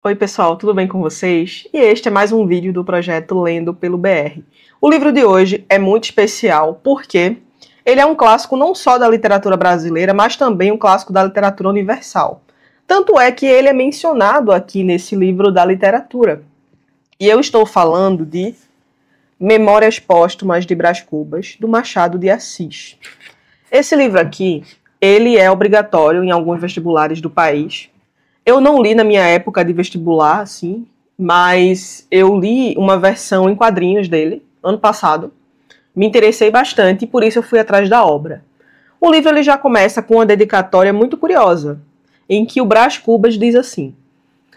Oi pessoal, tudo bem com vocês? E este é mais um vídeo do projeto Lendo pelo BR. O livro de hoje é muito especial porque ele é um clássico não só da literatura brasileira, mas também um clássico da literatura universal. Tanto é que ele é mencionado aqui nesse livro da literatura. E eu estou falando de Memórias Póstumas de Brás Cubas, do Machado de Assis. Esse livro aqui, ele é obrigatório em alguns vestibulares do país. Eu não li na minha época de vestibular, assim, mas eu li uma versão em quadrinhos dele, ano passado. Me interessei bastante e por isso eu fui atrás da obra. O livro ele já começa com uma dedicatória muito curiosa, em que o Brás Cubas diz assim: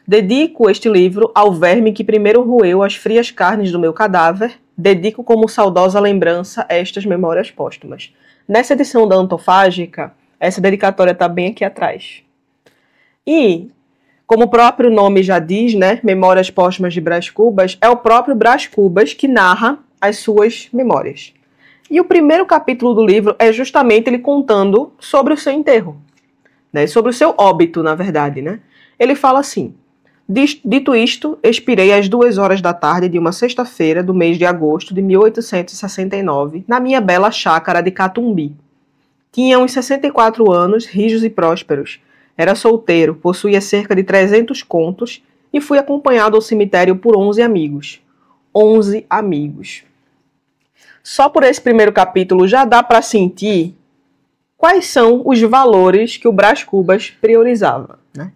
dedico este livro ao verme que primeiro roeu as frias carnes do meu cadáver, dedico como saudosa lembrança estas memórias póstumas. Nessa edição da Antofágica, essa dedicatória está bem aqui atrás. E, como o próprio nome já diz, né, Memórias Póstumas de Brás Cubas, é o próprio Brás Cubas que narra as suas memórias. E o primeiro capítulo do livro é justamente ele contando sobre o seu enterro, né, sobre o seu óbito, na verdade, né? Ele fala assim: dito isto, expirei às 2 horas da tarde de uma sexta-feira do mês de agosto de 1869, na minha bela chácara de Catumbi. Tinha uns 64 anos, rijos e prósperos. Era solteiro, possuía cerca de 300 contos e fui acompanhado ao cemitério por 11 amigos. 11 amigos. Só por esse primeiro capítulo já dá para sentir quais são os valores que o Brás Cubas priorizava, né?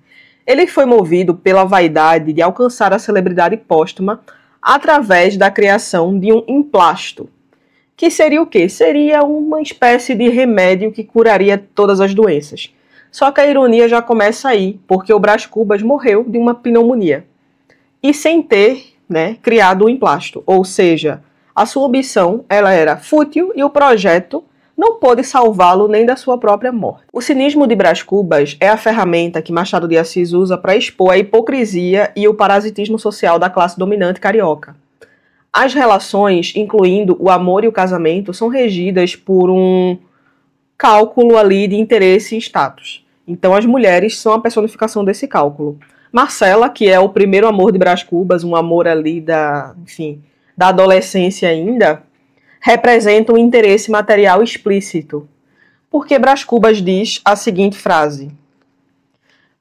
Ele foi movido pela vaidade de alcançar a celebridade póstuma através da criação de um emplasto, que seria o quê? Seria uma espécie de remédio que curaria todas as doenças. Só que a ironia já começa aí, porque o Brás Cubas morreu de uma pneumonia. E sem ter, né, criado o emplasto. Ou seja, a sua ambição ela era fútil e o projeto não pôde salvá-lo nem da sua própria morte. O cinismo de Brás Cubas é a ferramenta que Machado de Assis usa para expor a hipocrisia e o parasitismo social da classe dominante carioca. As relações, incluindo o amor e o casamento, são regidas por um cálculo ali de interesse e status. Então as mulheres são a personificação desse cálculo. Marcela, que é o primeiro amor de Brás Cubas, um amor ali da adolescência ainda, representa um interesse material explícito. Porque Brás Cubas diz a seguinte frase: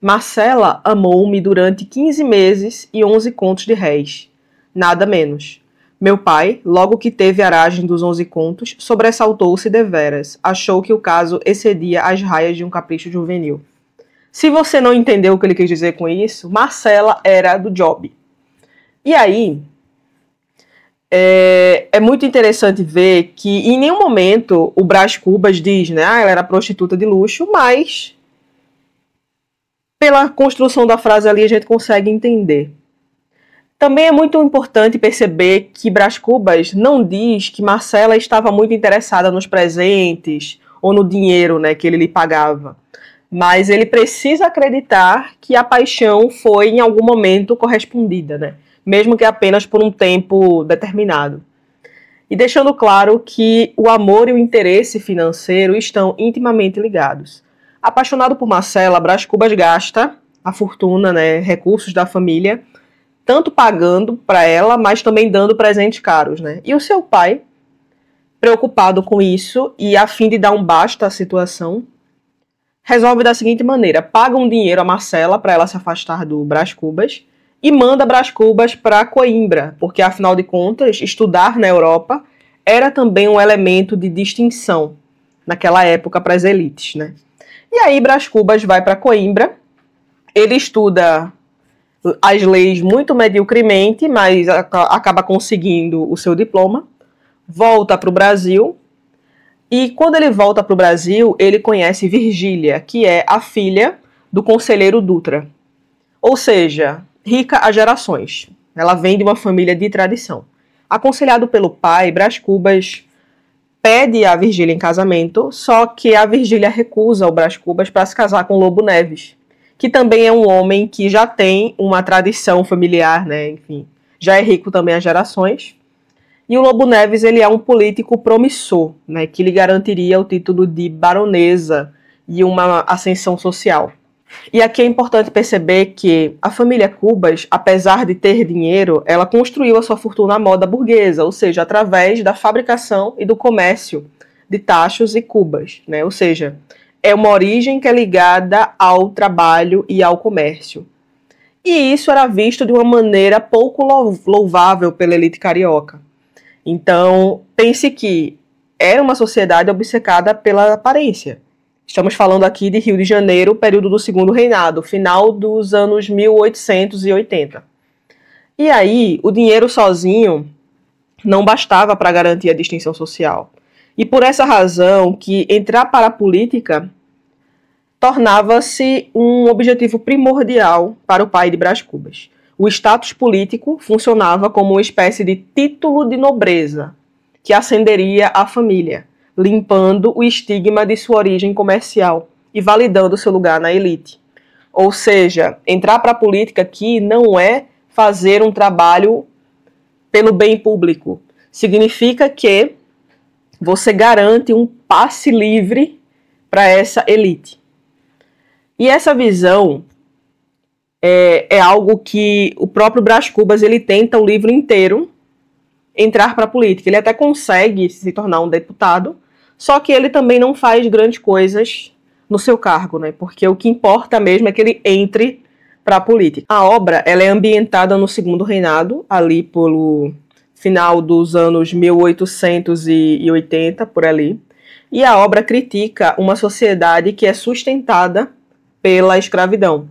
Marcela amou-me durante 15 meses e 11 contos de réis. Nada menos. Meu pai, logo que teve aragem dos 11 contos, sobressaltou-se deveras. Achou que o caso excedia as raias de um capricho juvenil. Se você não entendeu o que ele quis dizer com isso, Marcela era do job. E aí, é muito interessante ver que em nenhum momento o Brás Cubas diz, né, ela era prostituta de luxo, mas pela construção da frase ali a gente consegue entender. Também é muito importante perceber que Brás Cubas não diz que Marcela estava muito interessada nos presentes ou no dinheiro, né, que ele lhe pagava. Mas ele precisa acreditar que a paixão foi em algum momento correspondida, né, mesmo que apenas por um tempo determinado. E deixando claro que o amor e o interesse financeiro estão intimamente ligados. Apaixonado por Marcela, Brás Cubas gasta a fortuna, né, recursos da família, tanto pagando para ela, mas também dando presentes caros, né? E o seu pai, preocupado com isso e a fim de dar um basta à situação, resolve da seguinte maneira: paga um dinheiro a Marcela para ela se afastar do Brás Cubas e manda Brás Cubas para Coimbra, porque afinal de contas, estudar na Europa era também um elemento de distinção naquela época para as elites, né? E aí Brás Cubas vai para Coimbra, ele estuda as leis muito mediocremente, mas acaba conseguindo o seu diploma, volta para o Brasil, e quando ele volta para o Brasil, ele conhece Virgília, que é a filha do conselheiro Dutra. Ou seja, rica a gerações. Ela vem de uma família de tradição. Aconselhado pelo pai, Brás Cubas pede a Virgília em casamento, só que a Virgília recusa o Brás Cubas para se casar com Lobo Neves, que também é um homem que já tem uma tradição familiar, né? Enfim, já é rico também às gerações. E o Lobo Neves, ele é um político promissor, né? Que lhe garantiria o título de baronesa e uma ascensão social. E aqui é importante perceber que a família Cubas, apesar de ter dinheiro, ela construiu a sua fortuna à moda burguesa, ou seja, através da fabricação e do comércio de tachos e cubas, né? Ou seja, é uma origem que é ligada ao trabalho e ao comércio. E isso era visto de uma maneira pouco louvável pela elite carioca. Então, pense que era uma sociedade obcecada pela aparência. Estamos falando aqui de Rio de Janeiro, período do Segundo Reinado, final dos anos 1880. E aí, o dinheiro sozinho não bastava para garantir a distinção social. E por essa razão que entrar para a política tornava-se um objetivo primordial para o pai de Brás Cubas. O status político funcionava como uma espécie de título de nobreza que ascenderia a família, limpando o estigma de sua origem comercial e validando seu lugar na elite. Ou seja, entrar para a política aqui não é fazer um trabalho pelo bem público. Significa que você garante um passe livre para essa elite. E essa visão é algo que o próprio Brás Cubas ele tenta o livro inteiro entrar para a política. Ele até consegue se tornar um deputado, só que ele também não faz grandes coisas no seu cargo, né? Porque o que importa mesmo é que ele entre para a política. A obra ela é ambientada no Segundo Reinado, ali pelo final dos anos 1880, por ali. E a obra critica uma sociedade que é sustentada pela escravidão.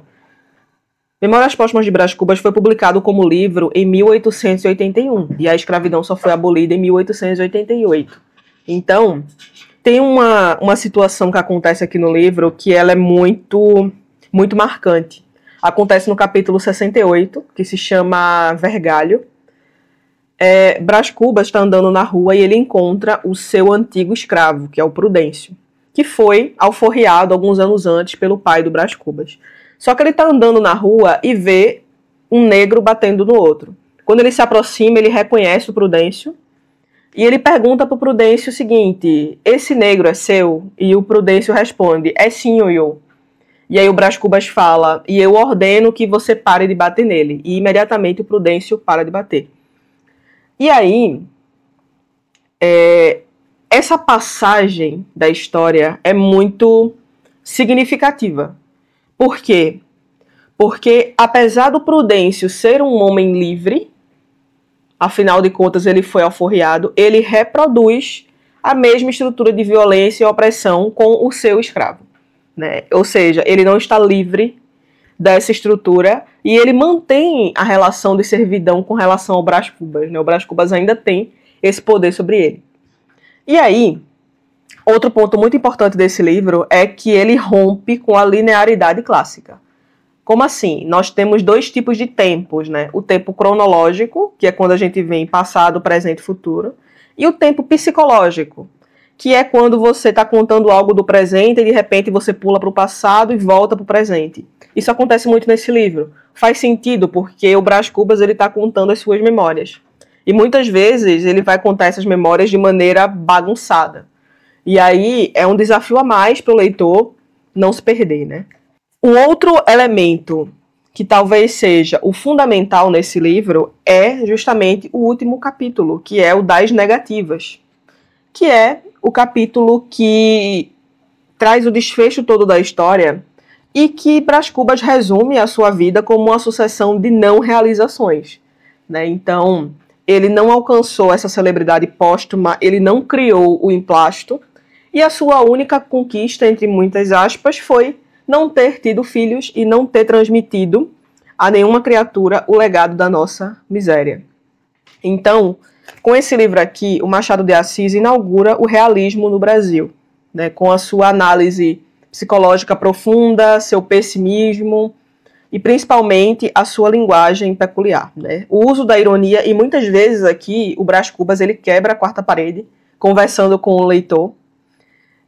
Memórias Póstumas de Brás Cubas foi publicado como livro em 1881 e a escravidão só foi abolida em 1888. Então, tem uma situação que acontece aqui no livro que ela é muito marcante. Acontece no capítulo 68, que se chama Vergalho. Brás Cubas está andando na rua e ele encontra o seu antigo escravo, que é o Prudêncio, que foi alforriado alguns anos antes pelo pai do Brás Cubas. Só que ele está andando na rua e vê um negro batendo no outro. Quando ele se aproxima, ele reconhece o Prudêncio e ele pergunta para o Prudêncio o seguinte: esse negro é seu? E o Prudêncio responde: é sim, Ioiô. E aí o Brás Cubas fala: e eu ordeno que você pare de bater nele. E imediatamente o Prudêncio para de bater. E aí, essa passagem da história é muito significativa. Por quê? Porque, apesar do Prudêncio ser um homem livre, afinal de contas ele foi alforriado, ele reproduz a mesma estrutura de violência e opressão com o seu escravo, né? Ou seja, ele não está livre dessa estrutura e ele mantém a relação de servidão com relação ao Brás Cubas, né? O Brás Cubas ainda tem esse poder sobre ele. E aí, outro ponto muito importante desse livro é que ele rompe com a linearidade clássica. Como assim? Nós temos dois tipos de tempos, né? O tempo cronológico, que é quando a gente vem passado, presente e futuro, e o tempo psicológico, que é quando você está contando algo do presente e de repente você pula para o passado e volta para o presente. Isso acontece muito nesse livro. Faz sentido porque o Brás Cubas está contando as suas memórias. E muitas vezes ele vai contar essas memórias de maneira bagunçada. E aí é um desafio a mais para o leitor não se perder, né? Um outro elemento que talvez seja o fundamental nesse livro é justamente o último capítulo, que é o das negativas, que é o capítulo que traz o desfecho todo da história e que Brás Cubas resume a sua vida como uma sucessão de não realizações, né? Então, ele não alcançou essa celebridade póstuma, ele não criou o emplasto, e a sua única conquista, entre muitas aspas, foi não ter tido filhos e não ter transmitido a nenhuma criatura o legado da nossa miséria. Então, com esse livro aqui, o Machado de Assis inaugura o realismo no Brasil, né, com a sua análise psicológica profunda, seu pessimismo e principalmente a sua linguagem peculiar, né? O uso da ironia, e muitas vezes aqui o Brás Cubas ele quebra a quarta parede conversando com o leitor.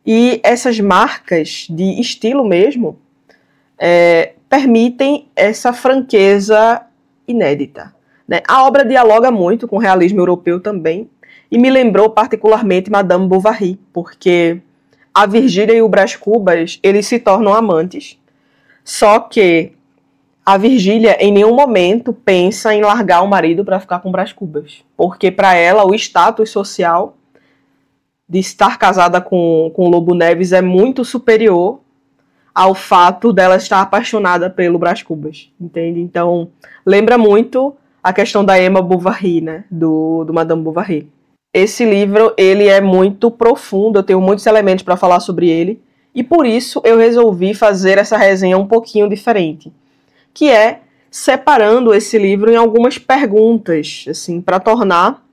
E essas marcas de estilo mesmo permitem essa franqueza inédita, né? A obra dialoga muito com o realismo europeu também, e me lembrou particularmente Madame Bovary, porque a Virgília e o Brás Cubas eles se tornam amantes, Só que a Virgília em nenhum momento pensa em largar o marido para ficar com Brás Cubas, porque para ela o status social de estar casada com Lobo Neves é muito superior ao fato dela estar apaixonada pelo Brás Cubas, entende? Então, lembra muito a questão da Emma Bovary, né, do Madame Bovary. Esse livro, ele é muito profundo, eu tenho muitos elementos para falar sobre ele, e por isso eu resolvi fazer essa resenha um pouquinho diferente, que é separando esse livro em algumas perguntas, assim, para tornar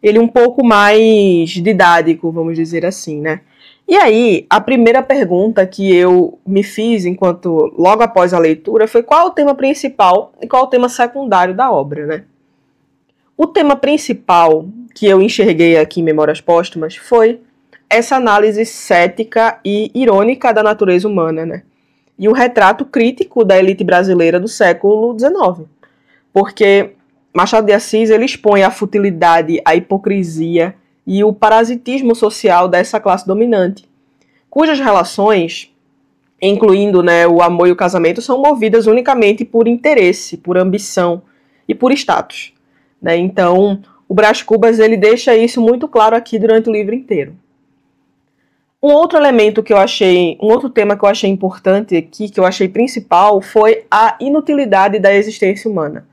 ele um pouco mais didático, vamos dizer assim, né? E aí, a primeira pergunta que eu me fiz logo após a leitura foi qual o tema principal e qual o tema secundário da obra, né? O tema principal que eu enxerguei aqui em Memórias Póstumas foi essa análise cética e irônica da natureza humana, né? E o retrato crítico da elite brasileira do século XIX. Porque Machado de Assis ele expõe a futilidade, a hipocrisia e o parasitismo social dessa classe dominante, cujas relações, incluindo, né, o amor e o casamento, são movidas unicamente por interesse, por ambição e por status, né? Então, o Brás Cubas ele deixa isso muito claro aqui durante o livro inteiro. Um outro tema que eu achei importante aqui, que eu achei principal, foi a inutilidade da existência humana.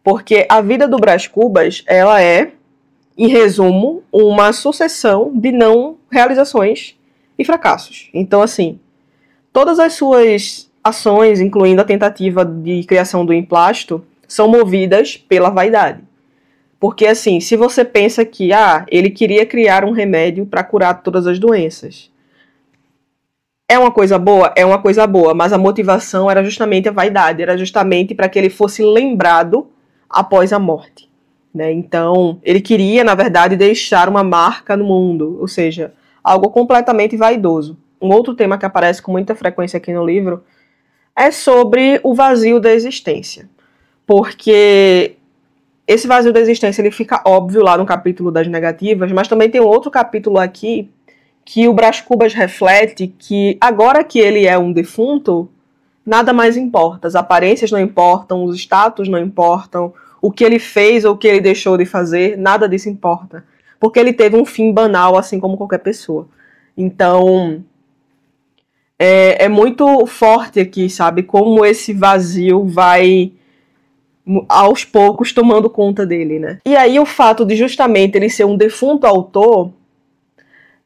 Porque a vida do Brás Cubas, ela é, em resumo, uma sucessão de não realizações e fracassos. Então, assim, todas as suas ações, incluindo a tentativa de criação do emplasto, são movidas pela vaidade. Porque, assim, se você pensa que ele queria criar um remédio para curar todas as doenças, é uma coisa boa? É uma coisa boa, mas a motivação era justamente a vaidade, era justamente para que ele fosse lembrado após a morte, né? Então, ele queria, na verdade, deixar uma marca no mundo, ou seja, algo completamente vaidoso. Um outro tema que aparece com muita frequência aqui no livro é sobre o vazio da existência, porque esse vazio da existência ele fica óbvio lá no capítulo das negativas, mas também tem um outro capítulo aqui que o Brás Cubas reflete que agora que ele é um defunto, nada mais importa, as aparências não importam, os status não importam, o que ele fez ou o que ele deixou de fazer, nada disso importa, porque ele teve um fim banal, assim como qualquer pessoa. Então, é muito forte aqui, sabe, como esse vazio vai aos poucos tomando conta dele, né? E aí o fato de justamente ele ser um defunto autor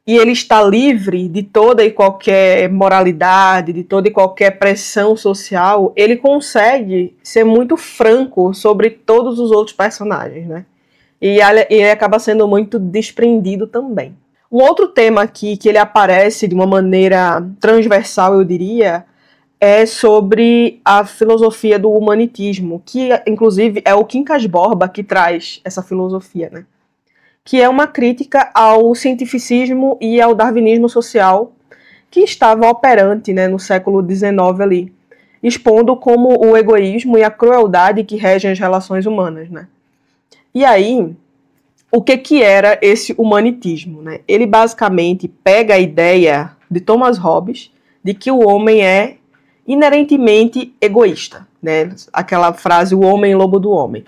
e ele está livre de toda e qualquer moralidade, de toda e qualquer pressão social, ele consegue ser muito franco sobre todos os outros personagens, né? E ele acaba sendo muito desprendido também. Um outro tema aqui que ele aparece de uma maneira transversal, eu diria, é sobre a filosofia do humanitismo, que inclusive é o Quincas Borba que traz essa filosofia, né? Que é uma crítica ao cientificismo e ao darwinismo social que estava operante, né, no século XIX ali, expondo como o egoísmo e a crueldade que regem as relações humanas, né? E aí, o que era esse humanitismo, né? Ele basicamente pega a ideia de Thomas Hobbes de que o homem é inerentemente egoísta, né? Aquela frase, o homem lobo do homem,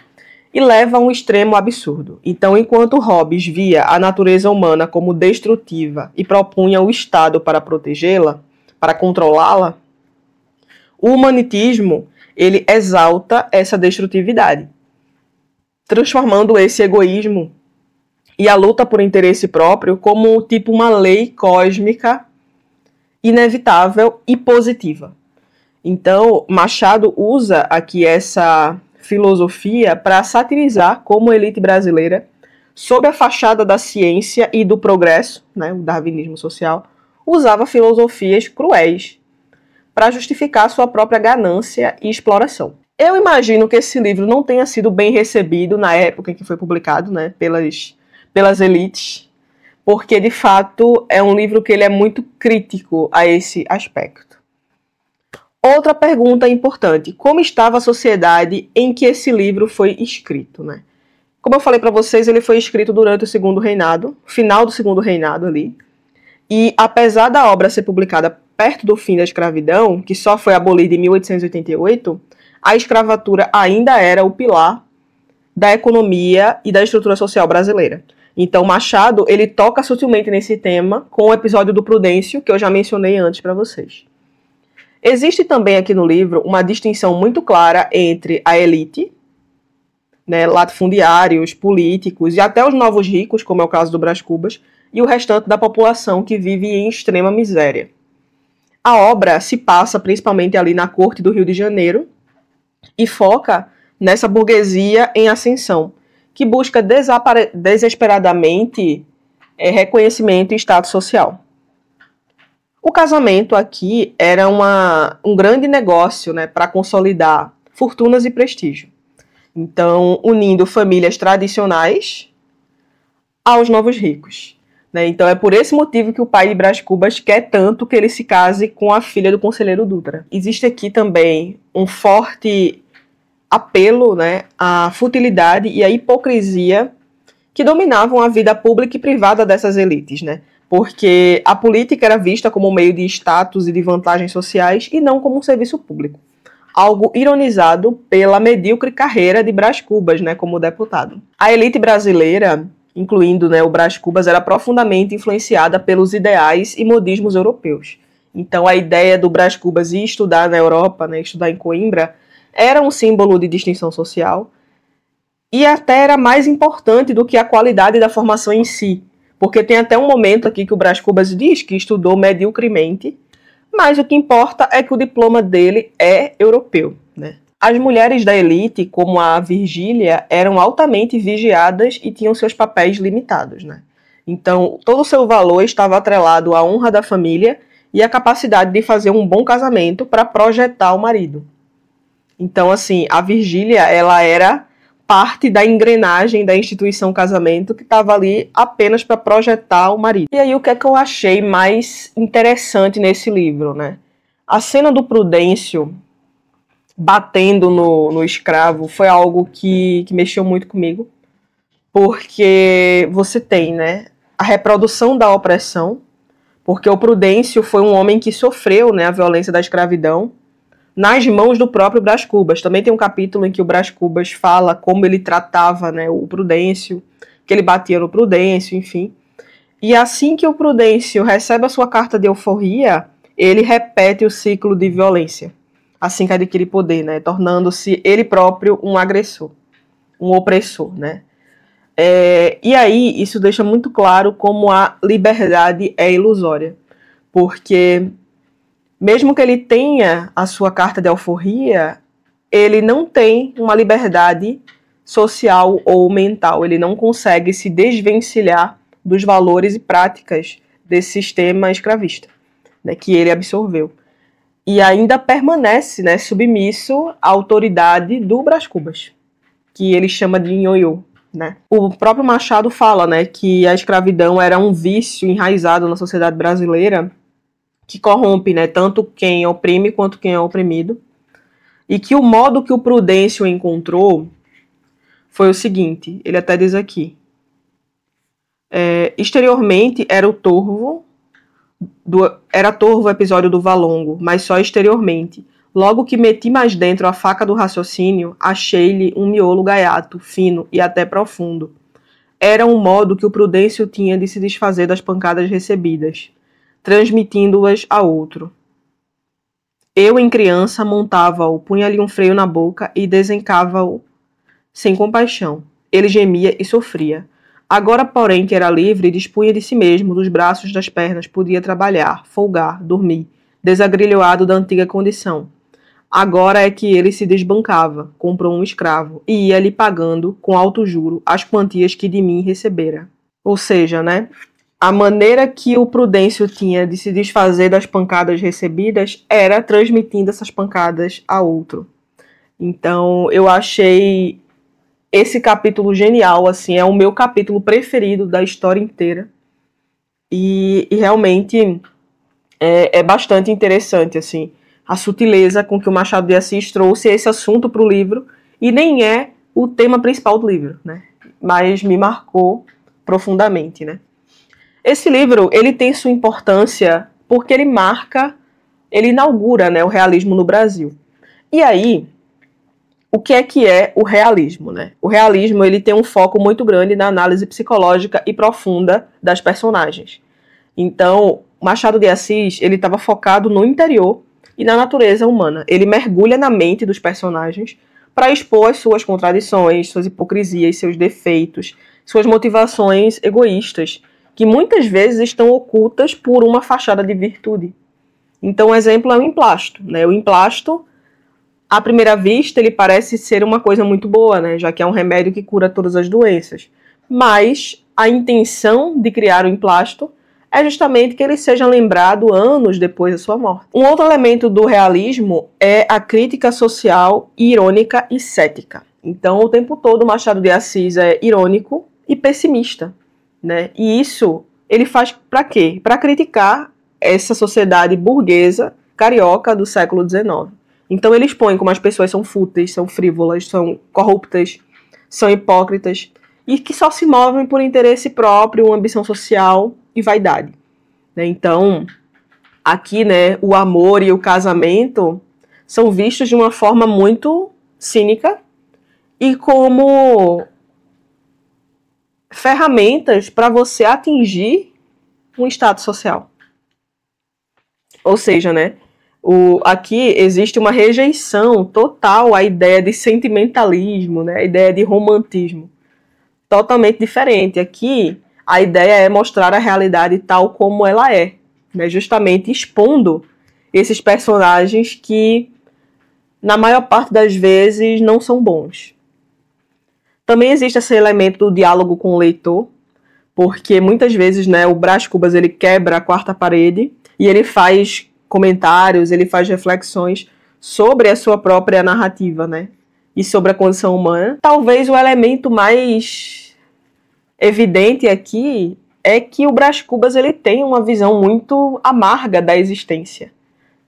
e leva a um extremo absurdo. Então, enquanto Hobbes via a natureza humana como destrutiva e propunha o Estado para protegê-la, para controlá-la, o humanitismo ele exalta essa destrutividade, transformando esse egoísmo e a luta por interesse próprio como tipo uma lei cósmica inevitável e positiva. Então, Machado usa aqui essa filosofia para satirizar como a elite brasileira, sob a fachada da ciência e do progresso, né, o darwinismo social, usava filosofias cruéis para justificar sua própria ganância e exploração. Eu imagino que esse livro não tenha sido bem recebido na época em que foi publicado, né, pelas elites, porque de fato é um livro que ele é muito crítico a esse aspecto. Outra pergunta importante: como estava a sociedade em que esse livro foi escrito, né? Como eu falei para vocês, ele foi escrito durante o Segundo Reinado, final do Segundo Reinado ali. E apesar da obra ser publicada perto do fim da escravidão, que só foi abolida em 1888, a escravatura ainda era o pilar da economia e da estrutura social brasileira. Então, Machado, ele toca sutilmente nesse tema com o episódio do Prudêncio, que eu já mencionei antes para vocês. Existe também aqui no livro uma distinção muito clara entre a elite, né, latifundiários, políticos e até os novos ricos, como é o caso do Brás Cubas, e o restante da população que vive em extrema miséria. A obra se passa principalmente ali na corte do Rio de Janeiro e foca nessa burguesia em ascensão, que busca desesperadamente reconhecimento e status social. O casamento aqui era um grande negócio, né, para consolidar fortunas e prestígio. Então, unindo famílias tradicionais aos novos ricos. Né? Então, é por esse motivo que o pai de Brás Cubas quer tanto que ele se case com a filha do conselheiro Dutra. Existe aqui também um forte apelo, né, à futilidade e à hipocrisia que dominavam a vida pública e privada dessas elites, né? Porque a política era vista como um meio de status e de vantagens sociais e não como um serviço público. Algo ironizado pela medíocre carreira de Brás Cubas, né, como deputado. A elite brasileira, incluindo, né, o Brás Cubas, era profundamente influenciada pelos ideais e modismos europeus. Então a ideia do Brás Cubas ir estudar na Europa, né, estudar em Coimbra, era um símbolo de distinção social e até era mais importante do que a qualidade da formação em si, porque tem até um momento aqui que o Brás Cubas diz que estudou mediocremente, mas o que importa é que o diploma dele é europeu, né? As mulheres da elite, como a Virgília, eram altamente vigiadas e tinham seus papéis limitados, né? Então, todo o seu valor estava atrelado à honra da família e à capacidade de fazer um bom casamento para projetar o marido. Então, assim, a Virgília, ela era parte da engrenagem da instituição casamento que estava ali apenas para projetar o marido. E aí, o que é que eu achei mais interessante nesse livro, né? A cena do Prudêncio batendo no escravo foi algo que mexeu muito comigo, porque você tem, né, a reprodução da opressão, porque o Prudêncio foi um homem que sofreu, né, a violência da escravidão, nas mãos do próprio Brás Cubas. Também tem um capítulo em que o Brás Cubas fala como ele tratava, né, o Prudêncio, que ele batia no Prudêncio, enfim. E assim que o Prudêncio recebe a sua carta de euforia, ele repete o ciclo de violência, assim que adquire poder, né, tornando-se ele próprio um agressor, um opressor, né. E aí isso deixa muito claro como a liberdade é ilusória, porque mesmo que ele tenha a sua carta de alforria, ele não tem uma liberdade social ou mental. Ele não consegue se desvencilhar dos valores e práticas desse sistema escravista, né, que ele absorveu. E ainda permanece, né, submisso à autoridade do Brás Cubas, que ele chama de nhoiô. Né? O próprio Machado fala, né, que a escravidão era um vício enraizado na sociedade brasileira que corrompe, né, tanto quem oprime quanto quem é oprimido, e que o modo que o Prudêncio encontrou foi o seguinte, ele até diz aqui, exteriormente era torvo o episódio do Valongo, mas só exteriormente. Logo que meti mais dentro a faca do raciocínio, achei-lhe um miolo gaiato, fino e até profundo. Era um modo que o Prudêncio tinha de se desfazer das pancadas recebidas, transmitindo-as a outro. Eu, em criança, montava-o, punha-lhe um freio na boca e desencava-o sem compaixão. Ele gemia e sofria. Agora, porém, que era livre, dispunha de si mesmo, dos braços, das pernas, podia trabalhar, folgar, dormir, desagrilhoado da antiga condição. Agora é que ele se desbancava, comprou um escravo e ia-lhe pagando, com alto juro, as quantias que de mim recebera. Ou seja, né, a maneira que o Prudêncio tinha de se desfazer das pancadas recebidas era transmitindo essas pancadas a outro. Então, eu achei esse capítulo genial, assim, é o meu capítulo preferido da história inteira. E realmente é bastante interessante, assim, a sutileza com que o Machado de Assis trouxe esse assunto para o livro, e nem é o tema principal do livro, né? Mas me marcou profundamente, né? Esse livro, ele tem sua importância porque ele marca ele inaugura, né, o realismo no Brasil. E aí, o que é o realismo, né? O realismo ele tem um foco muito grande na análise psicológica e profunda das personagens. Então, Machado de Assis ele estava focado no interior e na natureza humana. Ele mergulha na mente dos personagens para expor as suas contradições, suas hipocrisias, seus defeitos, suas motivações egoístas, que muitas vezes estão ocultas por uma fachada de virtude. Então, o exemplo é o emplasto, né? O emplasto, à primeira vista, ele parece ser uma coisa muito boa, né? Já que é um remédio que cura todas as doenças. Mas a intenção de criar o emplasto é justamente que ele seja lembrado anos depois da sua morte. Um outro elemento do realismo é a crítica social irônica e cética. Então, o tempo todo, Machado de Assis é irônico e pessimista, né? E isso ele faz para quê? Para criticar essa sociedade burguesa carioca do século XIX. Então, ele expõe como as pessoas são fúteis, são frívolas, são corruptas, são hipócritas e que só se movem por interesse próprio, ambição social e vaidade. Então, aqui, né, o amor e o casamento são vistos de uma forma muito cínica e como ferramentas para você atingir um status social. Ou seja, né, aqui existe uma rejeição total à ideia de sentimentalismo, né, a ideia de romantismo. Totalmente diferente. Aqui, a ideia é mostrar a realidade tal como ela é, né? Justamente expondo esses personagens que, na maior parte das vezes, não são bons. Também existe esse elemento do diálogo com o leitor, porque muitas vezes, né, o Brás Cubas ele quebra a quarta parede e ele faz comentários, ele faz reflexões sobre a sua própria narrativa, né? E sobre a condição humana. Talvez o elemento mais evidente aqui é que o Brás Cubas ele tem uma visão muito amarga da existência,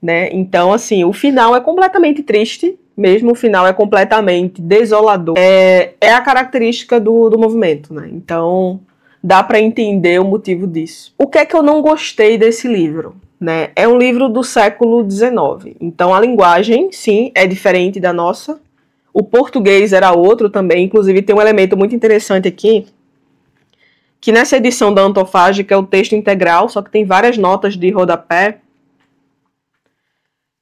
né? Então, assim, o final é completamente triste, mesmo o final é completamente desolador. É a característica do movimento, né? Então, dá para entender o motivo disso. O que é que eu não gostei desse livro? Né? É um livro do século XIX, então a linguagem, sim, é diferente da nossa. O português era outro também, inclusive tem um elemento muito interessante aqui, que nessa edição da Antofágica é o texto integral, só que tem várias notas de rodapé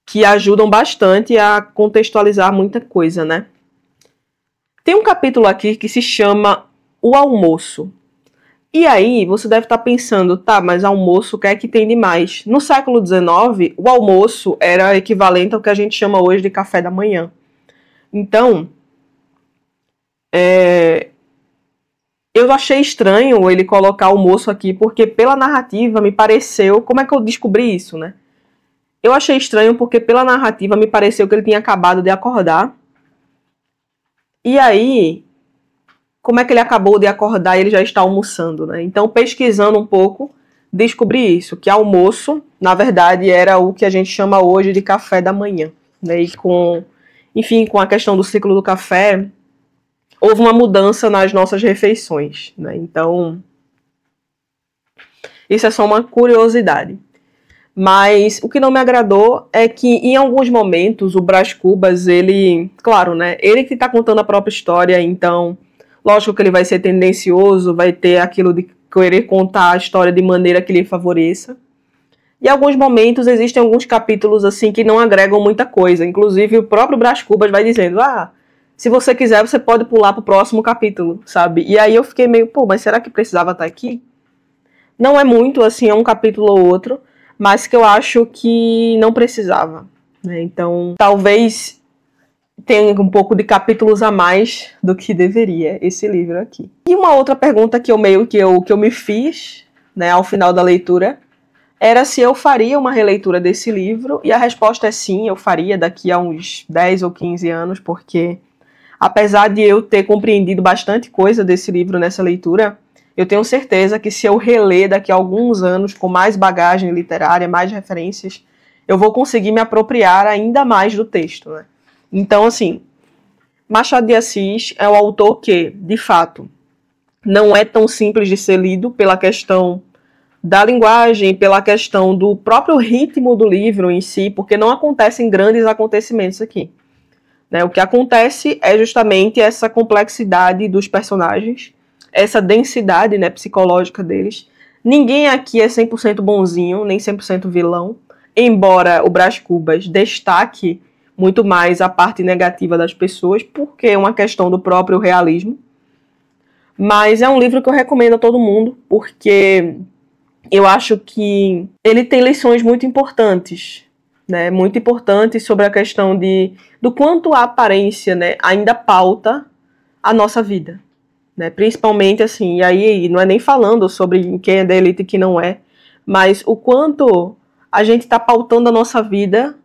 que ajudam bastante a contextualizar muita coisa, né? Tem um capítulo aqui que se chama O Almoço. E aí, você deve estar pensando, tá, mas almoço, o que é que tem de mais? No século XIX, o almoço era equivalente ao que a gente chama hoje de café da manhã. Então, eu achei estranho ele colocar almoço aqui, porque pela narrativa me pareceu... Como é que eu descobri isso, né? Eu achei estranho porque pela narrativa me pareceu que ele tinha acabado de acordar. E aí, como é que ele acabou de acordar e ele já está almoçando, né? Então, pesquisando um pouco, descobri isso, que almoço, na verdade, era o que a gente chama hoje de café da manhã, né? E enfim, com a questão do ciclo do café, houve uma mudança nas nossas refeições, né? Então, isso é só uma curiosidade. Mas o que não me agradou é que, em alguns momentos, o Brás Cubas, ele... Claro, né? Ele que está contando a própria história, então... Lógico que ele vai ser tendencioso, vai ter aquilo de querer contar a história de maneira que lhe favoreça. E em alguns momentos existem alguns capítulos assim que não agregam muita coisa. Inclusive o próprio Brás Cubas vai dizendo, se você quiser você pode pular para o próximo capítulo, sabe? E aí eu fiquei meio, mas será que precisava estar aqui? Não é muito, assim, é um capítulo ou outro, mas que eu acho que não precisava, né? Então, talvez... tem um pouco de capítulos a mais do que deveria esse livro aqui. E uma outra pergunta que eu me fiz, né, ao final da leitura, era se eu faria uma releitura desse livro, e a resposta é sim, eu faria daqui a uns 10 ou 15 anos, porque apesar de eu ter compreendido bastante coisa desse livro nessa leitura, eu tenho certeza que se eu reler daqui a alguns anos com mais bagagem literária, mais referências, eu vou conseguir me apropriar ainda mais do texto, né? Então, assim, Machado de Assis é um autor que, de fato, não é tão simples de ser lido pela questão da linguagem, pela questão do próprio ritmo do livro em si, porque não acontecem grandes acontecimentos aqui. O que acontece é justamente essa complexidade dos personagens, essa densidade, psicológica deles. Ninguém aqui é 100% bonzinho, nem 100% vilão, embora o Brás Cubas destaque muito mais a parte negativa das pessoas, porque é uma questão do próprio realismo. Mas é um livro que eu recomendo a todo mundo, porque eu acho que ele tem lições muito importantes, muito importantes sobre a questão do quanto a aparência, ainda pauta a nossa vida. Principalmente assim, e aí não é nem falando sobre quem é da elite e quem não é, mas o quanto a gente está pautando a nossa vida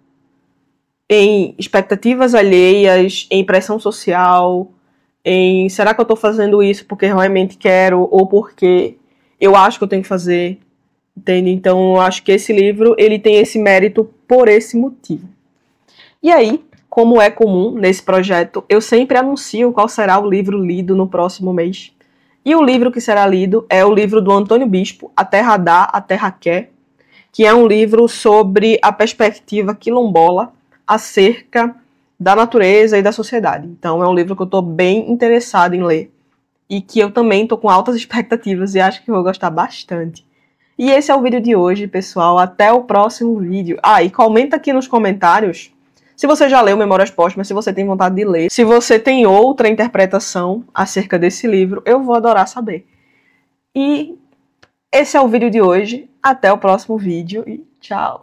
em expectativas alheias, em pressão social, em será que eu estou fazendo isso porque realmente quero ou porque eu acho que eu tenho que fazer, entende? Então eu acho que esse livro ele tem esse mérito por esse motivo. E aí, como é comum nesse projeto, eu sempre anuncio qual será o livro lido no próximo mês. E o livro que será lido é o livro do Antônio Bispo, A Terra Dá, A Terra Quer, que é um livro sobre a perspectiva quilombola acerca da natureza e da sociedade. Então é um livro que eu estou bem interessada em ler e que eu também estou com altas expectativas e acho que vou gostar bastante. E esse é o vídeo de hoje, pessoal. Até o próximo vídeo. E comenta aqui nos comentários se você já leu Memórias Póstumas, se você tem vontade de ler, se você tem outra interpretação acerca desse livro, eu vou adorar saber. E esse é o vídeo de hoje. Até o próximo vídeo e tchau!